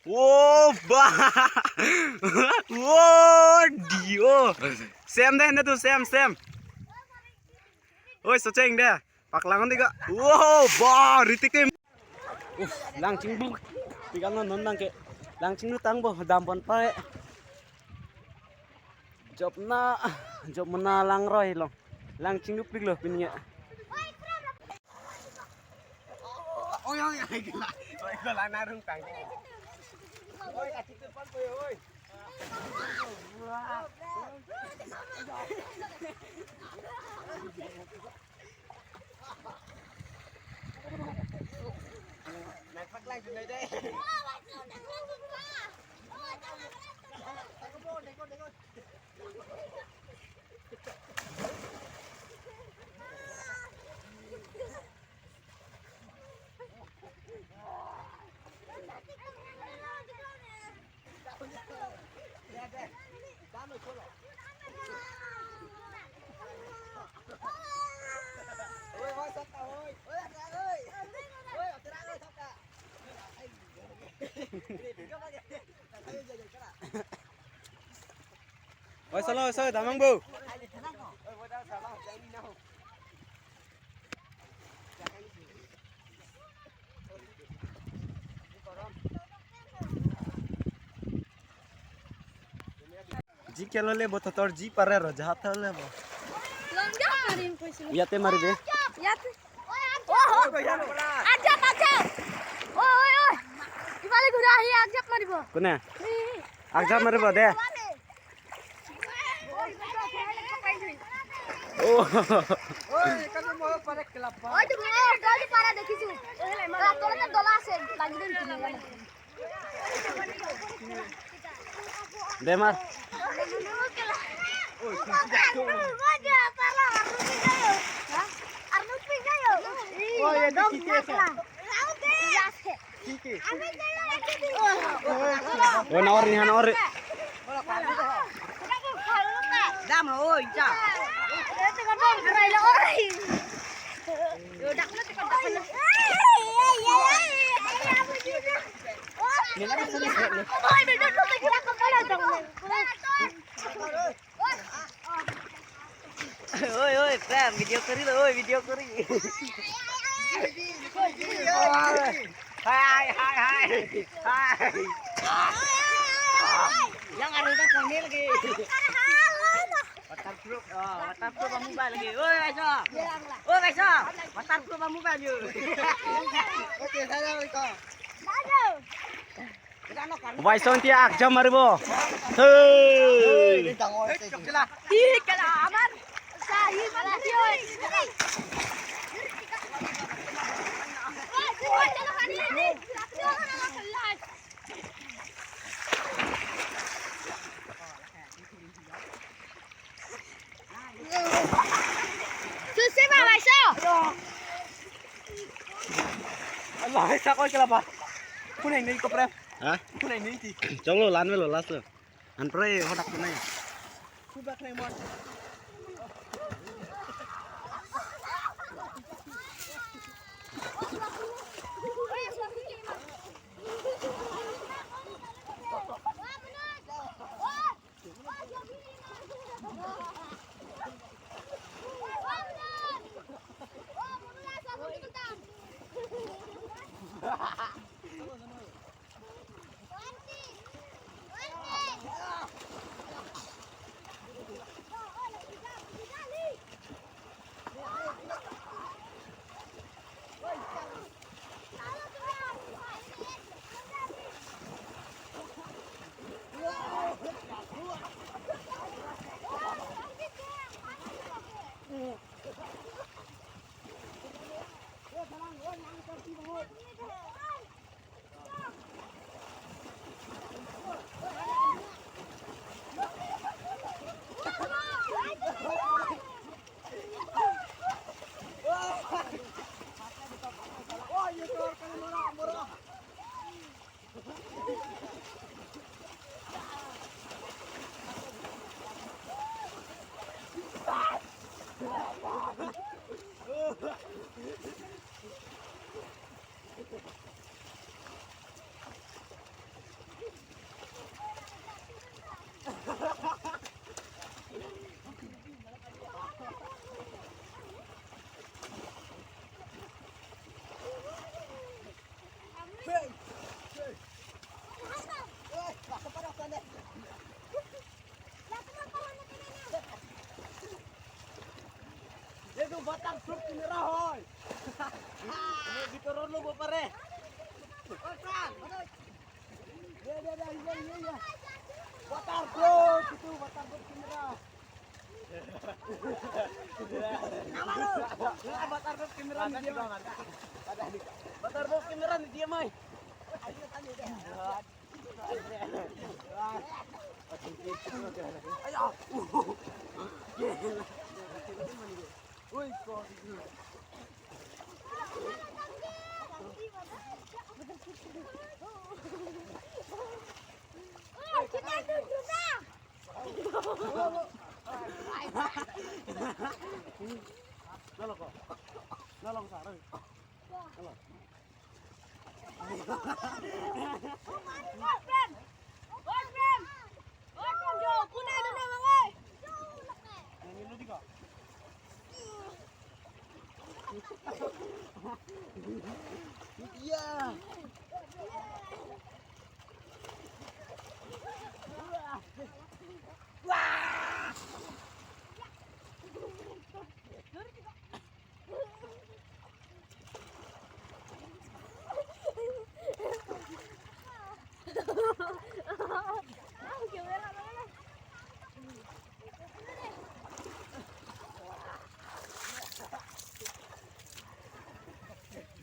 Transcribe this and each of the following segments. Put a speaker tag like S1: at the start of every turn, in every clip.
S1: Wow, bah. Wow, Dio. Xem đây nè tu xem. Ôi sao chênh đây. Pak langon tiga. Wow, bah, ritik em. Langching buk. Tiga non nang ke. Langching nu tang bo dampon pae. Job mana lang roy long. Langching nu pig lo pinya. Ôi gila narung tang. Ôi kasih telepon boy oi. Naik lagi sini deh. Ôi sao tamang bu. Ji kelo le bot tor ji pare ro jahat le bo. Yate mari be.
S2: Yate. Ajak. Oi. Ibale gurahi ajak maribo.
S1: Kone? Ajak maribo de. Oh.
S3: Oi, kamu mau pada kelapa?
S2: Oi, tu mau kali para dekisu. Tolongnya dola sen lagi din kini.
S1: Demar.
S3: Oh, ya di sini.
S1: Oh, nawar.
S3: Dam oi, ja. Oi, Pram, video kari lo, video kari. Hai. Yang ada di sini lagi. Waterproof mobile lagi. Oi, Kaiso. Waterproof mobile je. Okey, assalamualaikum.
S1: Waiso ti akjam maribo. Hei.
S2: Aman. Sahi mana oi.
S3: Allah, sa ko kelapa. Kunai ni ko Pram.
S1: Hah?
S3: Kunai ni ti.
S1: Chong lo lan lo las lo. An pre hodak kunai.
S3: Kubak ni mo.
S1: waterproof kamera hoy. Ini dituron lu pare. Ya. Waterproof itu waterproof kamera. Waterproof kamera ni dia. Waterproof kamera ni dia mai. Ayo. Uy, kok. Nolong sarang. Nolong. Iya.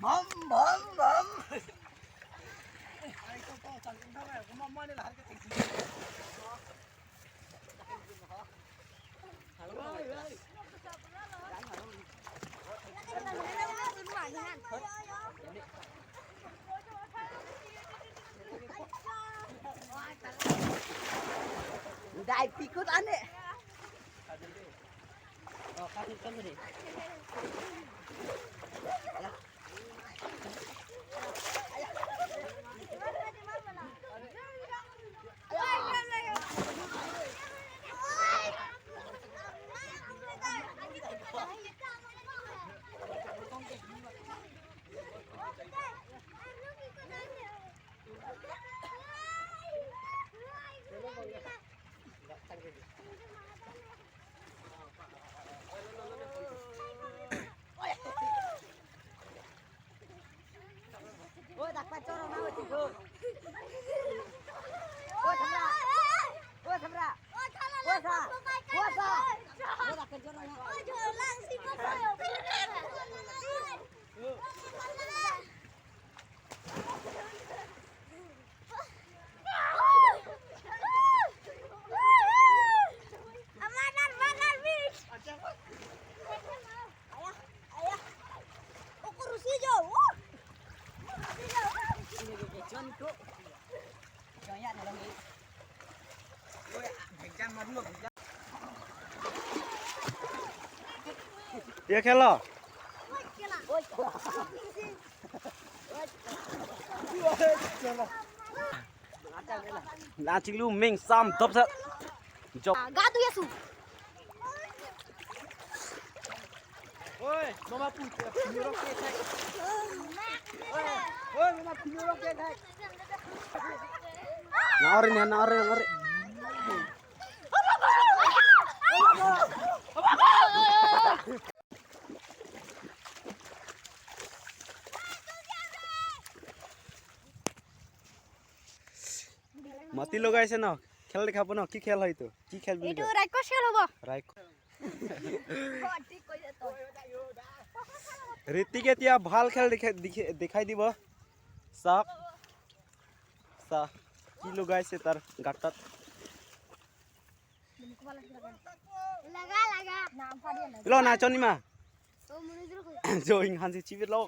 S1: Mom. Ay, ko, sangking na rin. Kumama nila, harga tingsi.
S3: Udah ikut aneh. Oh, kasih kamu nih. Ôi, đặt vào cho nó mau thì thôi. Ôi, thầm ra. Ôi, thầm ra. Ôi, sa. Ôi, sa. Ôi, đặt vào cho nó mau. Ôi, trời lang xin có phải ở bên này.
S1: Dia kelo. Là chính lưu mình xăm tập sợ. Chụp.
S2: Gado Yesu.
S1: Oi, mama punya pinurok ketek. Oi, mama pinurok ketek. Naori. মাতি লগাইছে ন খেল দেখাব ন কি খেল হয়তো কি খেল বুলি
S2: এটো রাইকস খেল হবো
S1: ঋতিক এতিয়া ভাল খেল দেখাই দিব চাক কি লগাইছে তাৰ গাঁতত
S2: লাগা নাম ফাড়িয়ে না
S1: লো নাচনিমা
S2: ও মনিজুর কই
S1: জইং হানসি চিবি লো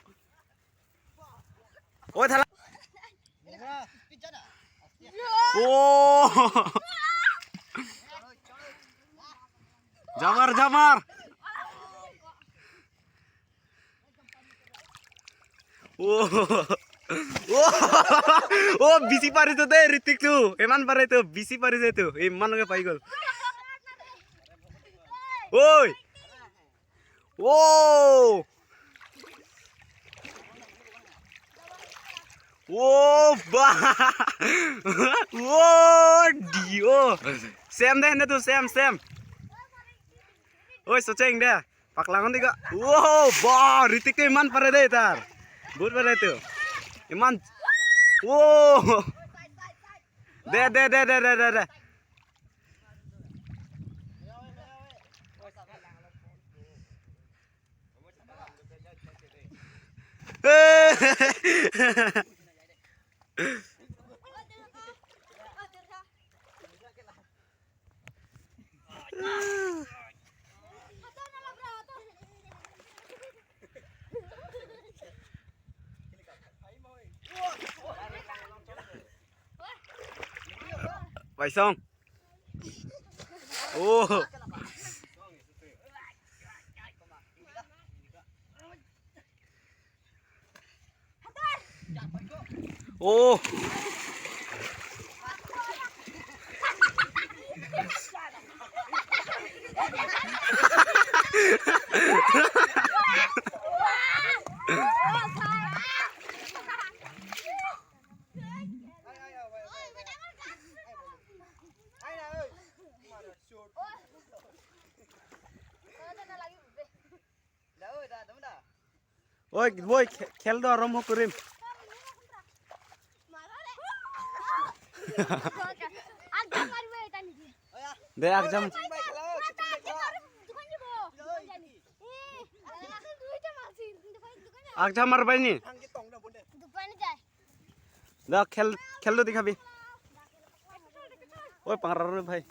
S1: ওই থালা ও জামার ও বিসি পারি তো দে ঋতিক তু এমান পারে তো বিসি পারি যে তো এমানকে পাই গল ওই ও ও বা ও ডিও সেম দে না তো সেম ওই সোচেং দে Paklangan tiga. Wow, bah, Ritik tuh iman pada deh tar. But pada itu. Iman. Wow. Deh. Vậy xong. Ô. Ô. Oi, boy, खेल दो आराम हो करीम. दे आग जम. आग जम मार बाई नी. दा खेल दो दिखा भी. ओए पंगरा रे भाई.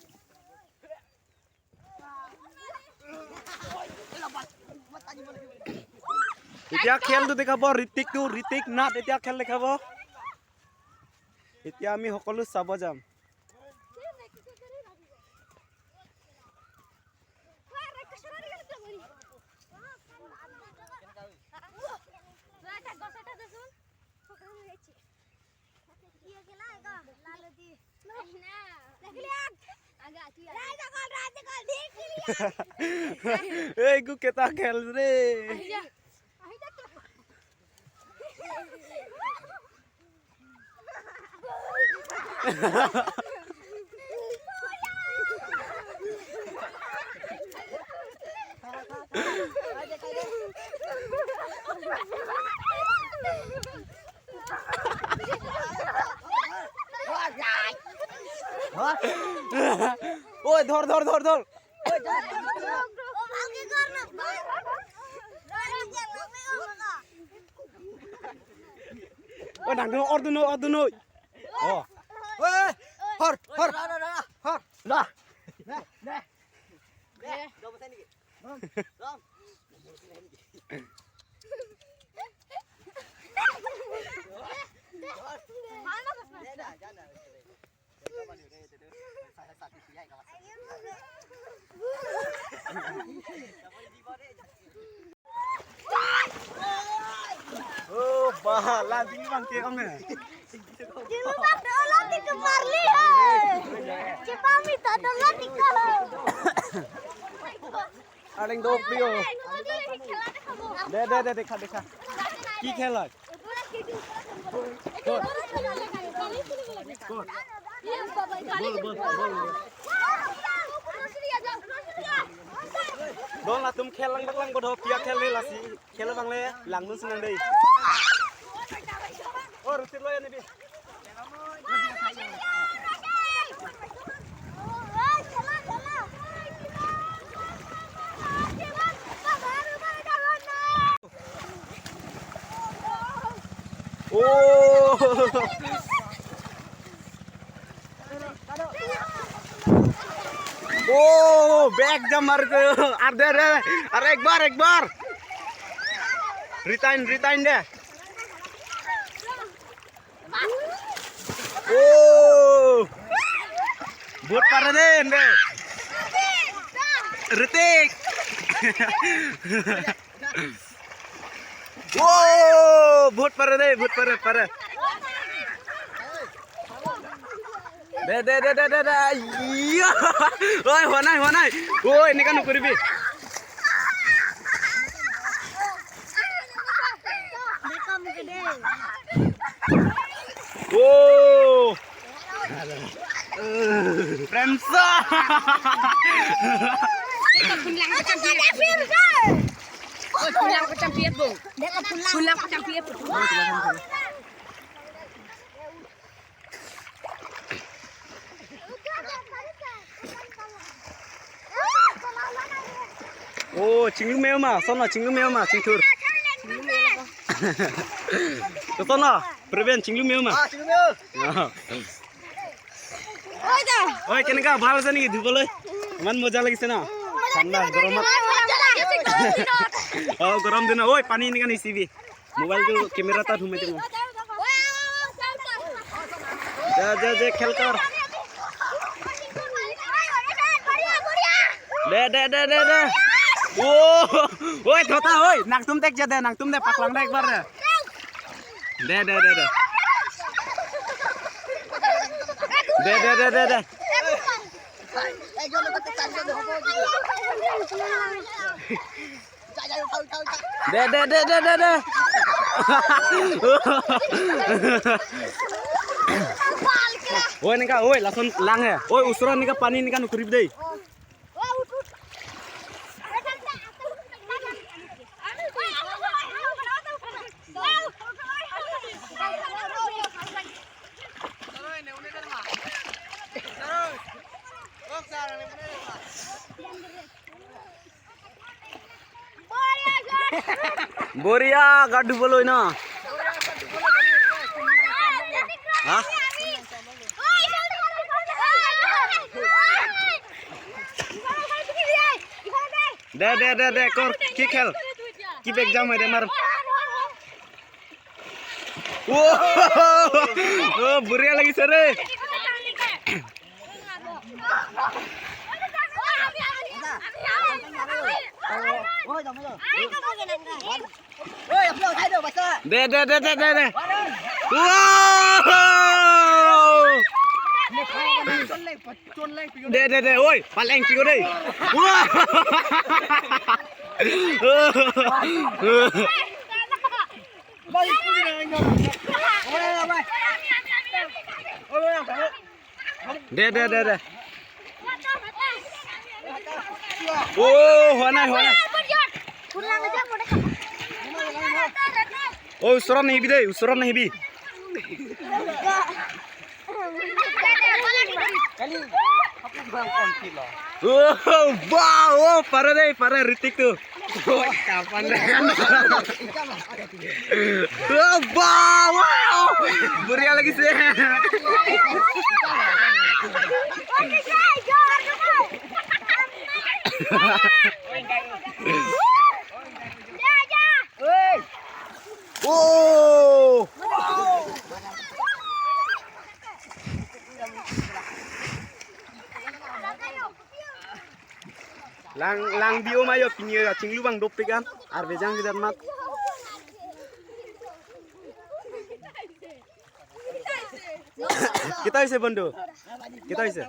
S1: এতিয়া খেলটো দেখাব ঋতিক নাথ এতিয়া খেল দেখাব এতিয়া আমি সকলো চাব যাম এই গু কেটা খেল রে ওই ধর ওই ডাঙ্গো অর্দুনো ও ওই হর না Oh, bah, lanjut bang ke om ya.
S3: Jilukan dolan di kemarli he. Cipami tak dolan di ke.
S1: Aling do pio. दे देखा की खेल है Dong lah tum खेल lang bodoh pia खेल le lasi खेल bang le lang nun senang deh oh rutin lo ya nih bi Oh, back jam मार के अरे एक बार रिटाइन दे Oh buat para deh Ritik Oh buat para deh iya oi honai oh ini kan ukur bi oh Fremsa
S3: pulang macam dia. Pulang macam dia, Bung. Pulang macam dia.
S1: Oh, cinggu meo ma, sono cinggu meo ma, cingtur. Sono, Preben cinggu meo ma.
S4: Cinggu meo.
S1: Oi, kenapa ভালো আছে নাকি ধুবলে? মান মজা লাগিছে না? ঠান্ডা গরমত। গরম দিন ওই পানী নিকা নিছিবি। মোবাইলটো ক্যামেরা তা ধুমে দিম। যা খেল কর। দে। ওই ধতা ওই নাকতুম টেক যা দে নাকতুম দে পাকলাং দে একবার দে। দে। দে। Oi nika, oi langsung lang ya. Oi usuran nika pani nika nukurip deh. Boria gadu boloy na. Hah? दे कर की खेल की एग्जाम है दे मार ओ बुरिया लगी सर दे ओय पालें की दे दे ओ होना ओ उसरा नहीं भी दे उसरा नहीं भी oh wow para Ritik tuh kapan deh oh wow Buria lagi sih oh lang bio mayo pinyo cinglu bang dope kan arbejang di mat kita ise bondo kita ise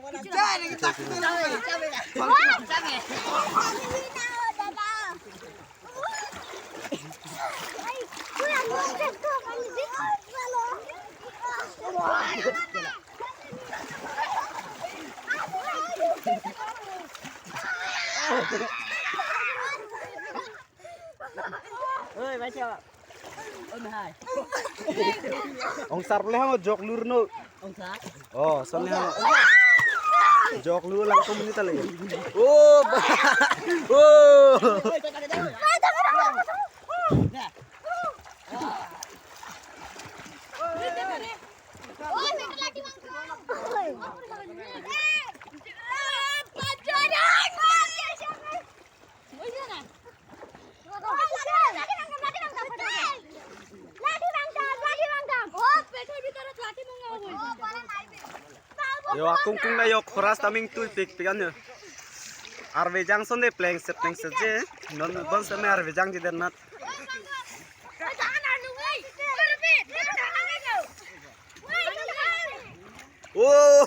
S4: Oi, baca. Oi, hai.
S1: Ong sar boleh hang jok lur no.
S4: Ong sar.
S1: Oh, soalnya hang jok lur lang komunitas lagi. Oh. Oh. Yo akung na yo khoras taming tu pikan yo. Arvejang sonde playing set je. Non bon sama arvejang ji dernat. Oh.